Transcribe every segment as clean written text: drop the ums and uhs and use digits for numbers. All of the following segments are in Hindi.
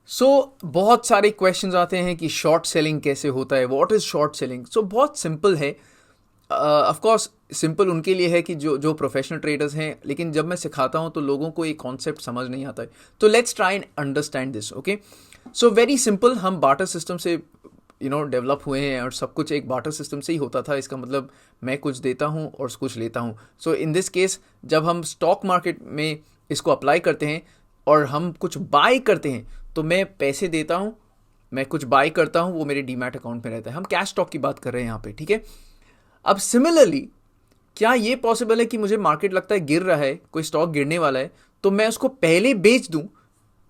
बहुत सारे क्वेश्चंस आते हैं कि शॉर्ट सेलिंग कैसे होता है, व्हाट इज़ शॉर्ट सेलिंग। बहुत सिंपल है। ऑफ कोर्स सिंपल उनके लिए है कि जो जो प्रोफेशनल ट्रेडर्स हैं, लेकिन जब मैं सिखाता हूँ तो लोगों को एक कॉन्सेप्ट समझ नहीं आता है। तो let's try and understand this. Okay, so very simple, हम बाटर सिस्टम से डेवलप हुए हैं और सब कुछ एक बाटर सिस्टम से ही होता था। इसका मतलब मैं कुछ देता हूँ और कुछ लेता हूँ। सो इन दिस केस जब हम स्टॉक मार्केट में इसको अप्लाई करते हैं और हम कुछ बाय करते हैं, तो मैं पैसे देता हूँ, मैं कुछ बाय करता हूँ, वो मेरे डीमैट अकाउंट में रहता है। हम कैश स्टॉक की बात कर रहे हैं यहाँ पे, ठीक है। अब सिमिलरली क्या ये पॉसिबल है कि मुझे मार्केट लगता है गिर रहा है, कोई स्टॉक गिरने वाला है, तो मैं उसको पहले बेच दूं?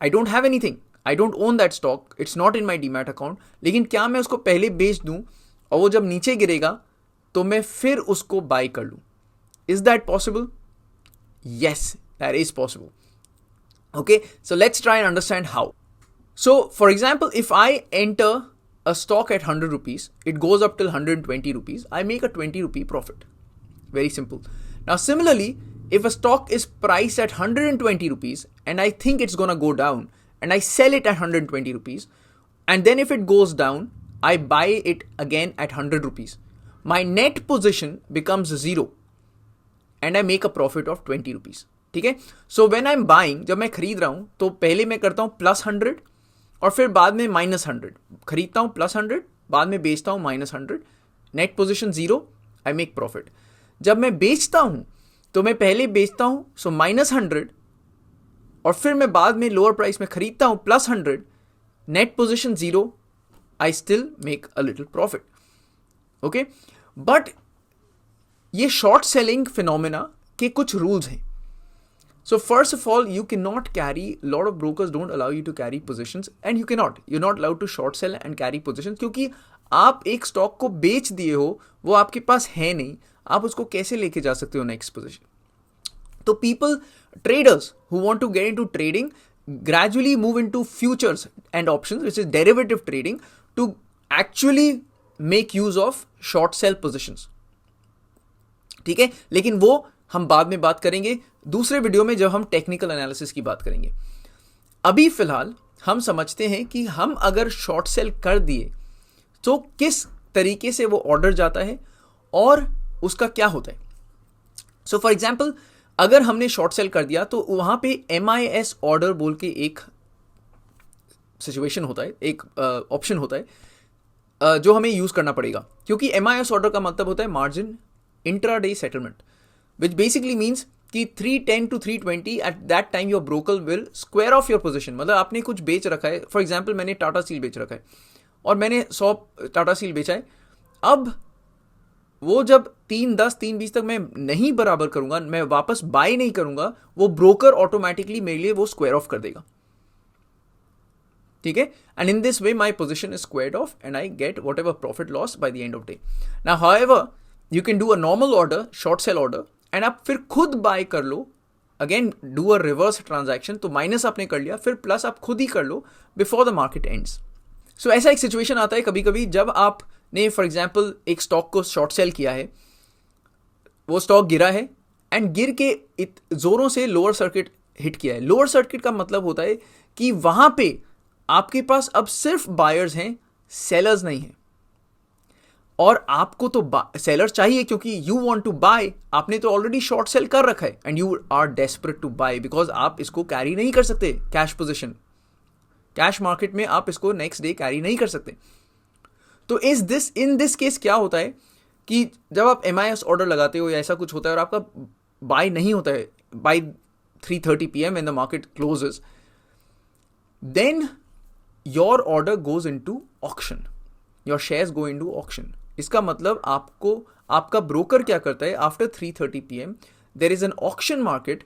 I don't have anything, I don't own that stock, it's not in my demat account, लेकिन क्या मैं उसको पहले बेच दूं और वो जब नीचे गिरेगा तो मैं फिर उसको बाय कर लूं? Is that possible? Yes, that is possible. Okay, so let's try and understand how. So, for example, if I enter a stock at 100 rupees, it goes up till 120 rupees, I make a 20 rupee profit. Very simple. Now, similarly, if a stock is priced at 120 rupees and I think it's gonna go down and I sell it at 120 rupees, and then if it goes down, I buy it again at 100 rupees. My net position becomes zero and I make a profit of 20 rupees. ठीक है। So when I am buying, जब मैं खरीद रहा हूं तो पहले मैं करता हूं +100 और फिर बाद में -100, खरीदता हूं +100, बाद में बेचता हूं -100, net position 0, I make profit. जब मैं बेचता हूं तो मैं पहले बेचता हूं सो -100 और फिर मैं बाद में लोअर प्राइस में खरीदता हूं +100, net position 0, I still make a little profit. Okay, but ये शॉर्ट सेलिंग फिनोमेना के कुछ रूल्स हैं। So first of all, you cannot carry, a lot of brokers don't allow you to carry positions, and you're not allowed to short sell and carry positions, क्योंकि आप एक स्टॉक को बेच दिए हो, वो आपके पास है नहीं, आप उसको कैसे लेके जा सकते हो नेक्स्ट पोजीशन? तो traders who want to get into trading gradually move into futures and options, which is derivative trading, to actually make use of short sell positions. ठीक है, लेकिन वो हम बाद में बात करेंगे दूसरे वीडियो में जब हम टेक्निकल एनालिसिस की बात करेंगे। अभी फिलहाल हम समझते हैं कि हम अगर शॉर्ट सेल कर दिए तो किस तरीके से वो ऑर्डर जाता है और उसका क्या होता है। सो फॉर एग्जांपल, अगर हमने शॉर्ट सेल कर दिया तो वहां पे MIS ऑर्डर बोल के एक सिचुएशन होता है, एक ऑप्शन होता है जो हमें यूज करना पड़ेगा, क्योंकि MIS ऑर्डर का मतलब होता है margin intraday settlement, which basically means कि 310 to 320 at that time your broker will square off your position। मतलब आपने कुछ बेच रखा है, फॉर एग्जाम्पल मैंने टाटा स्टील बेच रखा है और मैंने 100 टाटा स्टील बेचा है। अब वो जब 310 320 तक मैं नहीं बराबर करूंगा, मैं वापस बाय नहीं करूंगा, वो ब्रोकर ऑटोमेटिकली मेरे लिए वो स्क्वायर ऑफ कर देगा। ठीक है, and in this way my position is squared off and I get whatever profit loss by the end of day. Now however you can do a normal order, short sell order, and आप फिर खुद बाय कर लो, again do a reverse transaction. तो माइनस आपने कर लिया, फिर प्लस आप खुद ही कर लो before the market ends. So ऐसा एक सिचुएशन आता है कभी कभी जब आपने फॉर एग्जांपल एक स्टॉक को शॉर्ट सेल किया है, वो स्टॉक गिरा है एंड गिर के जोरों से लोअर सर्किट हिट किया है। लोअर सर्किट का मतलब होता है कि वहां पे आपके पास अब सिर्फ बायर्स हैं, सेलर्स नहीं है, और आपको तो सेलर चाहिए क्योंकि यू वांट टू बाय। आपने तो ऑलरेडी शॉर्ट सेल कर रखा है and you are desperate to buy because आप इसको कैरी नहीं कर सकते। कैश पोजीशन, कैश मार्केट में आप इसको नेक्स्ट डे कैरी नहीं कर सकते। तो इन दिस केस क्या होता है कि जब आप MIS ऑर्डर लगाते हो या ऐसा कुछ होता है और आपका बाय नहीं होता है buy 3:30 PM when the market closes, then your order goes into auction, your shares go into auction. इसका मतलब आपका ब्रोकर क्या करता है, after 3:30 PM there is an auction market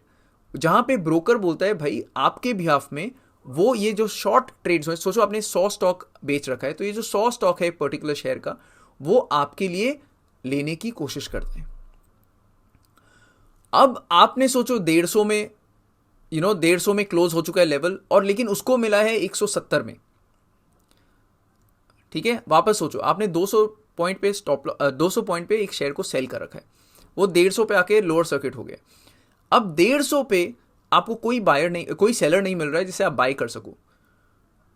जहां पे ब्रोकर बोलता है भाई आपके बिहाफ में वो ये जो शॉर्ट ट्रेड्स हैं, सोचो आपने 100 स्टॉक बेच रखा है, तो ये जो 100 स्टॉक है एक पर्टिकुलर शेयर का, वो आपके लिए लेने की कोशिश करते हैं। अब आपने सोचो 150 में 150 में क्लोज हो चुका है लेवल, और लेकिन उसको मिला है 170 में। ठीक है, वापस सोचो आपने 200 पॉइंट पे 200 पॉइंट पे एक शेयर को सेल कर रखा है, वो 150 पे आके लोअर सर्किट हो गया। अब 150 पे आपको कोई बायर नहीं, कोई सेलर नहीं मिल रहा है जिसे आप बाय कर सको,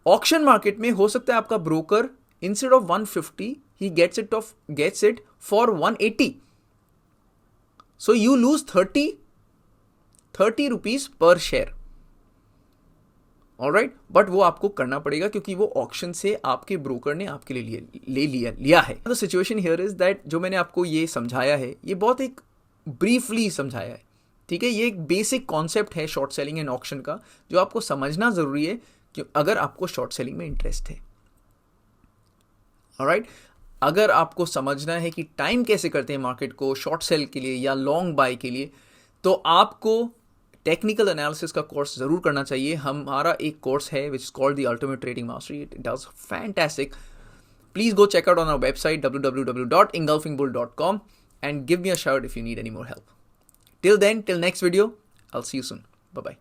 ऑक्शन मार्केट में हो सकता है आपका ब्रोकर इंस्टेड ऑफ 150 ही gets it for 180. So you lose 30 rupees पर शेयर. ऑलराइट, बट वो आपको करना पड़ेगा क्योंकि वो ऑक्शन से आपके ब्रोकर ने आपके लिए लिया है. The situation here is that जो मैंने आपको ये समझाया है ये बहुत एक ब्रीफली समझाया है, ठीक है. ये एक बेसिक कॉन्सेप्ट है शॉर्ट सेलिंग एंड ऑक्शन का जो आपको समझना जरूरी है कि अगर आपको शॉर्ट सेलिंग में इंटरेस्ट है. ऑलराइट, अगर आपको समझना है कि टाइम कैसे करते हैं मार्केट को शॉर्ट सेल के लिए या लॉन्ग बाय के लिए, तो आपको टेक्निकल एनालिसिस का कोर्स जरूर करना चाहिए. हमारा एक कोर्स है which is called the ultimate trading mastery. It does fantastic. Please go check out on our website www.engulfingbull.com and give me a shout if you need any more help. Till then, till next video, I'll see you soon. Bye bye.